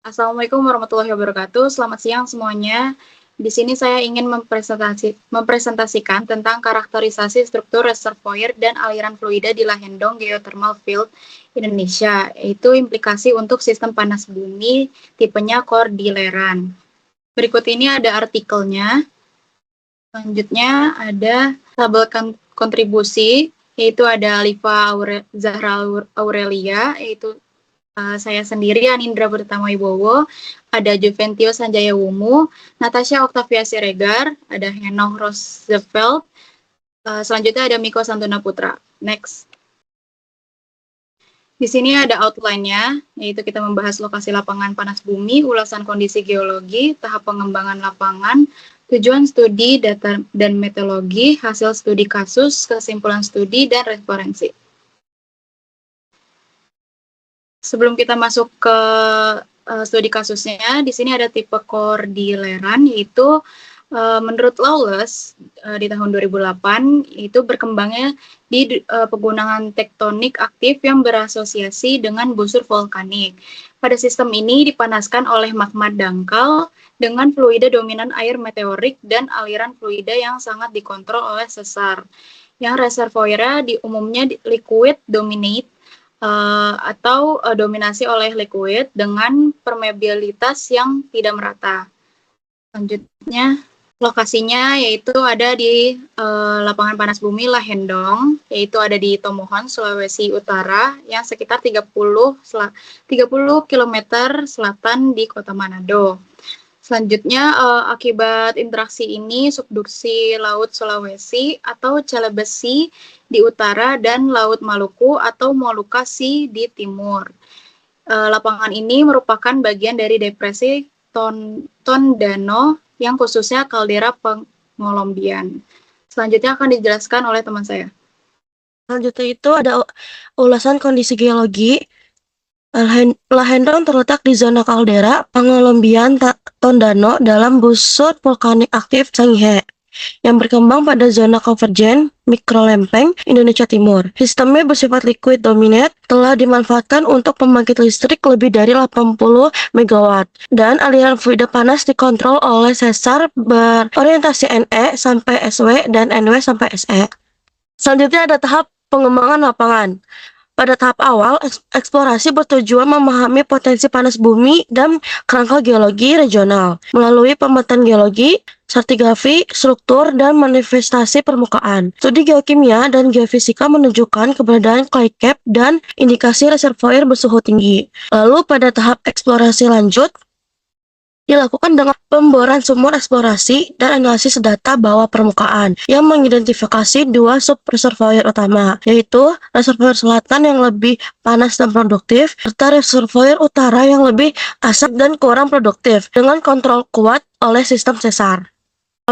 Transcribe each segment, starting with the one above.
Assalamualaikum warahmatullahi wabarakatuh. Selamat siang semuanya. Di sini saya ingin mempresentasikan tentang karakterisasi struktur reservoir dan aliran fluida di Lahendong Geothermal Field Indonesia, yaitu implikasi untuk sistem panas bumi tipenya Cordilleran. Berikut ini ada artikelnya. Selanjutnya ada tabel kontribusi, yaitu ada Alifa Zahra Aurelia, yaitu saya sendiri, Anindra Pratama Wibowo, ada Juventio Sanjaya Wumu, Natasha Octavia Siregar, ada Henok Roosevelt, selanjutnya ada Miko Santuna Putra. Next. Di sini ada outline-nya, yaitu kita membahas lokasi lapangan panas bumi, ulasan kondisi geologi, tahap pengembangan lapangan, tujuan studi, data dan metodologi, hasil studi kasus, kesimpulan studi, dan referensi. Sebelum kita masuk ke studi kasusnya, di sini ada tipe Cordilleran, yaitu menurut Lawless di tahun 2008 itu berkembangnya di pegunungan tektonik aktif yang berasosiasi dengan busur vulkanik. Pada sistem ini dipanaskan oleh magma dangkal dengan fluida dominan air meteorik dan aliran fluida yang sangat dikontrol oleh sesar. Yang reservoirnya umumnya liquid dominate atau dominasi oleh liquid dengan permeabilitas yang tidak merata. Selanjutnya, lokasinya yaitu ada di lapangan panas bumi Lahendong, yaitu ada di Tomohon, Sulawesi Utara, yang sekitar 30 km selatan di kota Manado. Selanjutnya, akibat interaksi ini, subduksi Laut Sulawesi atau Celebesi di utara dan Laut Maluku atau Molucca Sea di timur. Lapangan ini merupakan bagian dari depresi Tondano yang khususnya kaldera pengolombian. Selanjutnya akan dijelaskan oleh teman saya. Selanjutnya itu ada ulasan kondisi geologi. Lahendong terletak di zona kaldera pengolombian Tondano dalam busur vulkanik aktif Sangihe yang berkembang pada zona konvergen mikrolempeng Indonesia Timur. Sistemnya bersifat liquid dominate, telah dimanfaatkan untuk pembangkit listrik lebih dari 80 MW dan aliran fluida panas dikontrol oleh sesar berorientasi NE sampai SW dan NW sampai SE. Selanjutnya ada tahap pengembangan lapangan. Pada tahap awal, eksplorasi bertujuan memahami potensi panas bumi dan kerangka geologi regional melalui pemetaan geologi, stratigrafi, struktur, dan manifestasi permukaan. Studi geokimia dan geofisika menunjukkan keberadaan clay cap dan indikasi reservoir bersuhu tinggi. Lalu pada tahap eksplorasi lanjut, dilakukan dengan pemboran sumur eksplorasi dan analisis data bawah permukaan yang mengidentifikasi dua sub-reservoir utama, yaitu reservoir selatan yang lebih panas dan produktif, serta reservoir utara yang lebih asap dan kurang produktif, dengan kontrol kuat oleh sistem sesar.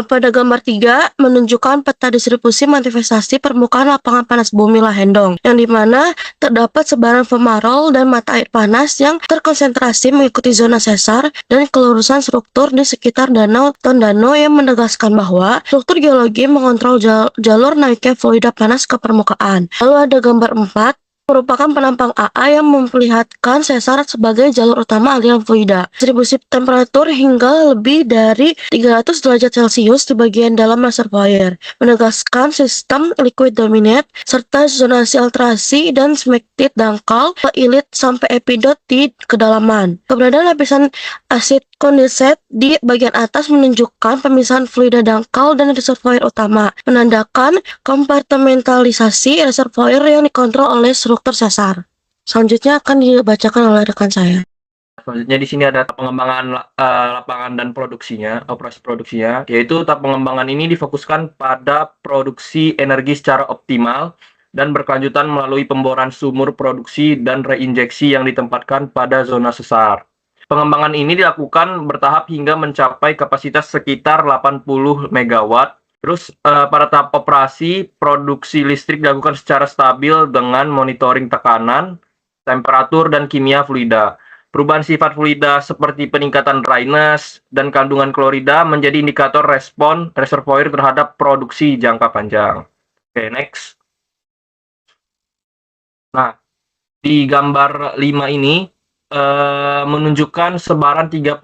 Pada gambar 3 menunjukkan peta distribusi manifestasi permukaan lapangan panas bumi Lahendong, yang dimana terdapat sebaran fumarole dan mata air panas yang terkonsentrasi mengikuti zona sesar dan kelurusan struktur di sekitar danau Tondano yang menegaskan bahwa struktur geologi mengontrol jalur naiknya fluida panas ke permukaan. Lalu ada gambar 4 merupakan penampang AA yang memperlihatkan sesar sebagai jalur utama aliran fluida. Distribusi temperatur hingga lebih dari 300 derajat Celcius di bagian dalam reservoir, menegaskan sistem liquid dominate, serta zonasi alterasi dan semaktite dangkal ilit sampai epidot di kedalaman. Keberadaan lapisan asid kondensat di bagian atas menunjukkan pemisahan fluida dangkal dan reservoir utama, menandakan kompartementalisasi reservoir yang dikontrol oleh struktur sesar. Selanjutnya akan dibacakan oleh rekan saya. Selanjutnya di sini ada tahap pengembangan lapangan dan produksinya, operasi produksinya, yaitu tahap pengembangan ini difokuskan pada produksi energi secara optimal dan berkelanjutan melalui pemboran sumur produksi dan reinjeksi yang ditempatkan pada zona sesar. Pengembangan ini dilakukan bertahap hingga mencapai kapasitas sekitar 80 MW. Terus pada tahap operasi, produksi listrik dilakukan secara stabil dengan monitoring tekanan, temperatur, dan kimia fluida. Perubahan sifat fluida seperti peningkatan dryness dan kandungan klorida menjadi indikator respon reservoir terhadap produksi jangka panjang. Oke, next. Nah, di gambar 5 ini menunjukkan sebaran 38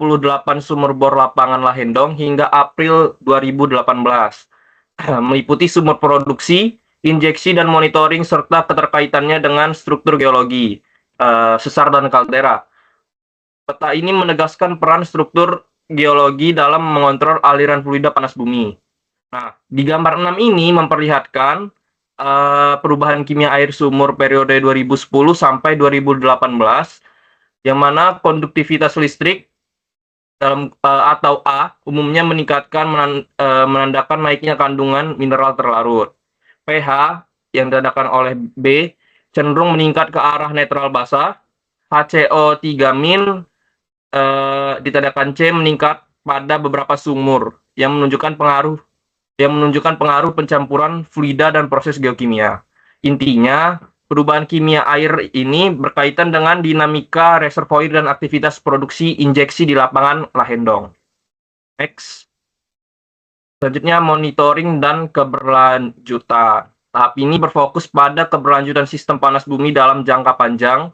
sumur bor lapangan Lahendong hingga April 2018, meliputi sumur produksi, injeksi dan monitoring serta keterkaitannya dengan struktur geologi, sesar dan kaldera. Peta ini menegaskan peran struktur geologi dalam mengontrol aliran fluida panas bumi. Nah, di gambar 6 ini memperlihatkan perubahan kimia air sumur periode 2010 sampai 2018, yang mana konduktivitas listrik dalam atau A umumnya meningkatkan menandakan naiknya kandungan mineral terlarut. pH yang ditandakan oleh B cenderung meningkat ke arah netral basah. HCO3- ditandakan C meningkat pada beberapa sumur yang menunjukkan pengaruh pencampuran fluida dan proses geokimia. Intinya, perubahan kimia air ini berkaitan dengan dinamika reservoir dan aktivitas produksi injeksi di lapangan Lahendong. Next. Selanjutnya, monitoring dan keberlanjutan. Tahap ini berfokus pada keberlanjutan sistem panas bumi dalam jangka panjang,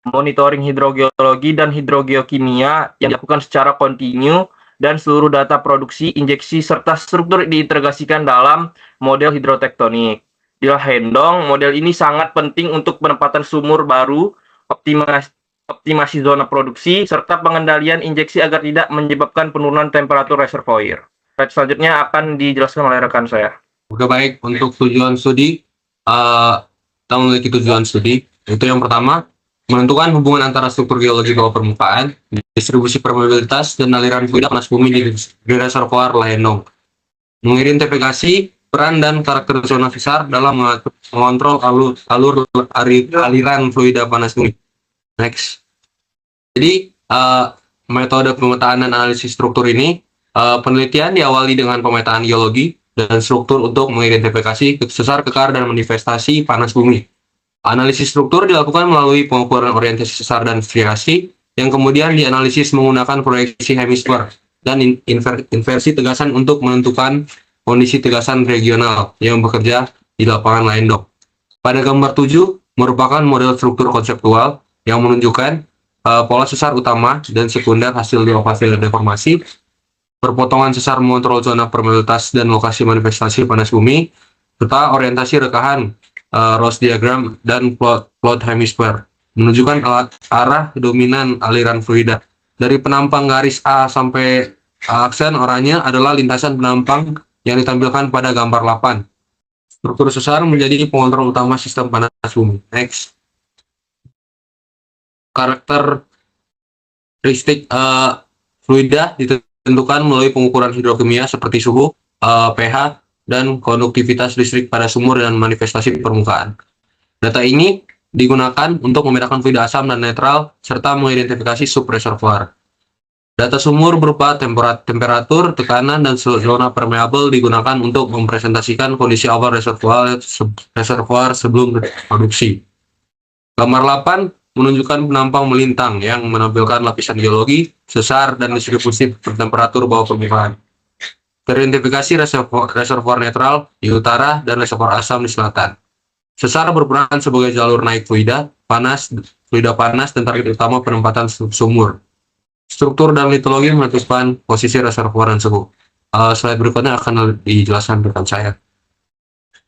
monitoring hidrogeologi dan hidrogeokimia yang dilakukan secara kontinu, dan seluruh data produksi, injeksi, serta struktur diintegrasikan dalam model hidrotektonik. Di Lahendong, model ini sangat penting untuk penempatan sumur baru, optimasi zona produksi, serta pengendalian injeksi agar tidak menyebabkan penurunan temperatur reservoir. Slide selanjutnya akan dijelaskan oleh rekan saya. Oke, baik. Untuk tujuan studi, kita memiliki tujuan studi. Itu yang pertama, menentukan hubungan antara struktur geologi bawah permukaan, distribusi permeabilitas, dan aliran fluida panas bumi di reservoir Lahendong. Mengidentifikasi peran dan karakter zona sesar dalam mengontrol aliran fluida panas bumi. Next. Jadi, metode pemetaan dan analisis struktur ini, penelitian diawali dengan pemetaan geologi dan struktur untuk mengidentifikasi sesar, kekar, dan manifestasi panas bumi. Analisis struktur dilakukan melalui pengukuran orientasi sesar dan striasi, yang kemudian dianalisis menggunakan proyeksi hemisfer dan inversi tegasan untuk menentukan kondisi tegasan regional yang bekerja di lapangan Lahendong. Pada gambar 7 merupakan model struktur konseptual yang menunjukkan pola sesar utama dan sekunder hasil deformasi, perpotongan sesar mengontrol zona permeabilitas dan lokasi manifestasi panas bumi, serta orientasi rekahan Ross diagram dan plot hemisfer menunjukkan arah dominan aliran fluida. Dari penampang garis A sampai aksen oranye adalah lintasan penampang yang ditampilkan pada gambar 8. Struktur sesar menjadi pengontrol utama sistem panas bumi. Next. Karakteristik fluida ditentukan melalui pengukuran hidrokimia seperti suhu, pH, dan konduktivitas listrik pada sumur dan manifestasi permukaan. Data ini digunakan untuk membedakan fluida asam dan netral, serta mengidentifikasi subreservoir. Data sumur berupa temperatur, tekanan, dan zona permeabel digunakan untuk mempresentasikan kondisi awal reservoir sebelum produksi. Gambar 8 menunjukkan penampang melintang yang menampilkan lapisan geologi, sesar, dan distribusi temperatur bawah permukaan. Teridentifikasi reservoir netral di utara dan reservoir asam di selatan. Sesar berperan sebagai jalur naik fluida panas, dan target utama penempatan sumur. Struktur dan litologi menentukan posisi reservoir dan suhu. Slide berikutnya akan dijelaskan rekan saya.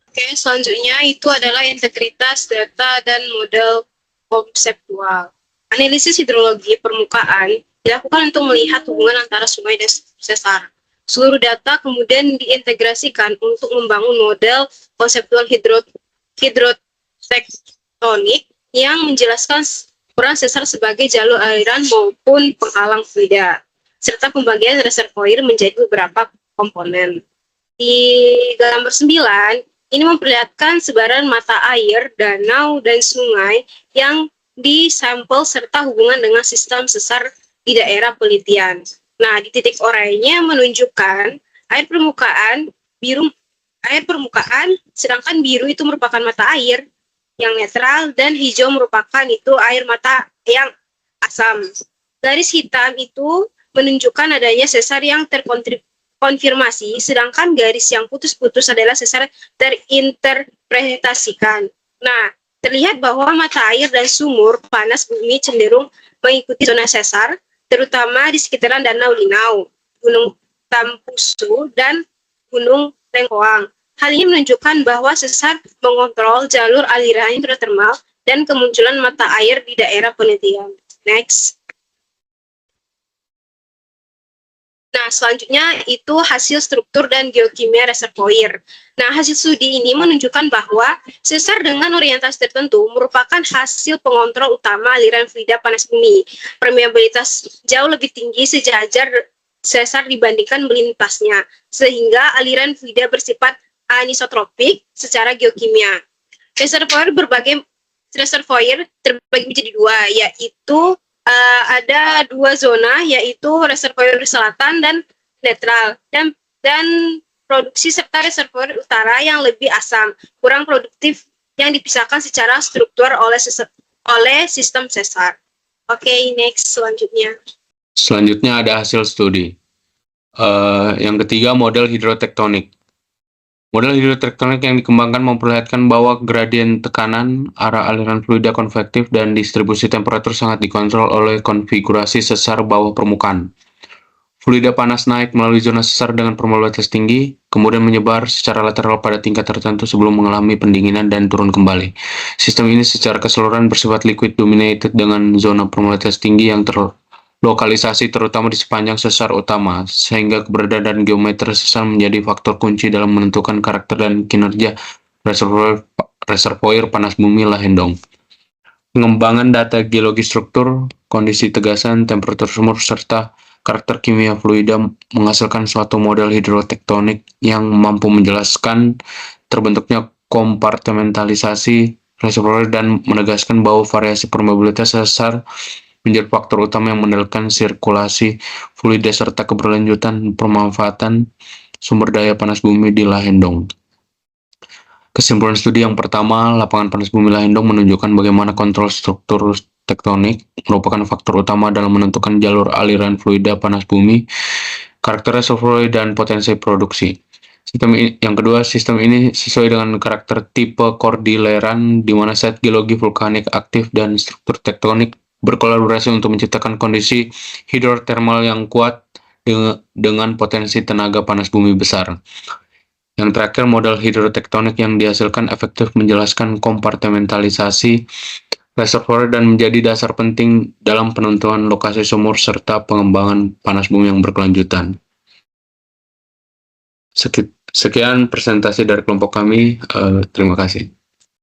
Oke, selanjutnya itu adalah integritas data dan model konseptual. Analisis hidrologi permukaan dilakukan untuk melihat hubungan antara sungai dan sesar. Seluruh data kemudian diintegrasikan untuk membangun model konseptual hidrotektonik yang menjelaskan peran sesar sebagai jalur aliran maupun penghalang fluida, serta pembagian reservoir menjadi beberapa komponen. Di gambar 9, ini memperlihatkan sebaran mata air, danau, dan sungai yang disampel serta hubungan dengan sistem sesar di daerah penelitian. Nah, di titik oranye menunjukkan air permukaan, sedangkan biru itu merupakan mata air yang netral dan hijau merupakan itu air mata yang asam. Garis hitam itu menunjukkan adanya sesar yang terkonfirmasi, sedangkan garis yang putus-putus adalah sesar terinterpretasikan. Nah, terlihat bahwa mata air dan sumur panas bumi cenderung mengikuti zona sesar, terutama di sekitaran Danau Linau, Gunung Tampusu, dan Gunung Lengkoang. Hal ini menunjukkan bahwa sesar mengontrol jalur aliran hidrotermal dan kemunculan mata air di daerah penelitian. Next. Nah, selanjutnya itu hasil struktur dan geokimia reservoir. Nah, hasil studi ini menunjukkan bahwa sesar dengan orientasi tertentu merupakan hasil pengontrol utama aliran fluida panas bumi. Permeabilitas jauh lebih tinggi sejajar sesar dibandingkan melintasnya, sehingga aliran fluida bersifat anisotropik secara geokimia. Reservoir terbagi menjadi dua, yaitu ada dua zona, yaitu reservoir selatan dan netral, dan produksi serta reservoir utara yang lebih asam, kurang produktif, yang dipisahkan secara struktur oleh sistem sesar. Oke, next selanjutnya. Selanjutnya ada hasil studi. Yang ketiga, model hidrotektonik. Model hidrotektonik yang dikembangkan memperlihatkan bahwa gradien tekanan, arah aliran fluida konvektif, dan distribusi temperatur sangat dikontrol oleh konfigurasi sesar bawah permukaan. Fluida panas naik melalui zona sesar dengan permeabilitas tinggi, kemudian menyebar secara lateral pada tingkat tertentu sebelum mengalami pendinginan dan turun kembali. Sistem ini secara keseluruhan bersifat liquid dominated dengan zona permeabilitas tinggi yang lokalisasi terutama di sepanjang sesar utama, sehingga keberadaan dan geometri sesar menjadi faktor kunci dalam menentukan karakter dan kinerja reservoir panas bumi Lahendong. Pengembangan data geologi struktur, kondisi tegasan, temperatur sumur, serta karakter kimia fluida menghasilkan suatu model hidrotektonik yang mampu menjelaskan terbentuknya kompartementalisasi reservoir dan menegaskan bahwa variasi permeabilitas sesar menjadi faktor utama yang mengendalikan sirkulasi fluida serta keberlanjutan pemanfaatan sumber daya panas bumi di Lahendong. Kesimpulan studi yang pertama, lapangan panas bumi Lahendong menunjukkan bagaimana kontrol struktur tektonik merupakan faktor utama dalam menentukan jalur aliran fluida panas bumi, karakter reservoir, dan potensi produksi. Yang kedua, sistem ini sesuai dengan karakter tipe kordileran di mana set geologi vulkanik aktif dan struktur tektonik berkolaborasi untuk menciptakan kondisi hidrotermal yang kuat dengan potensi tenaga panas bumi besar. Yang terakhir, model hidrotektonik yang dihasilkan efektif menjelaskan kompartementalisasi reservoir dan menjadi dasar penting dalam penentuan lokasi sumur serta pengembangan panas bumi yang berkelanjutan. Sekian presentasi dari kelompok kami. Terima kasih.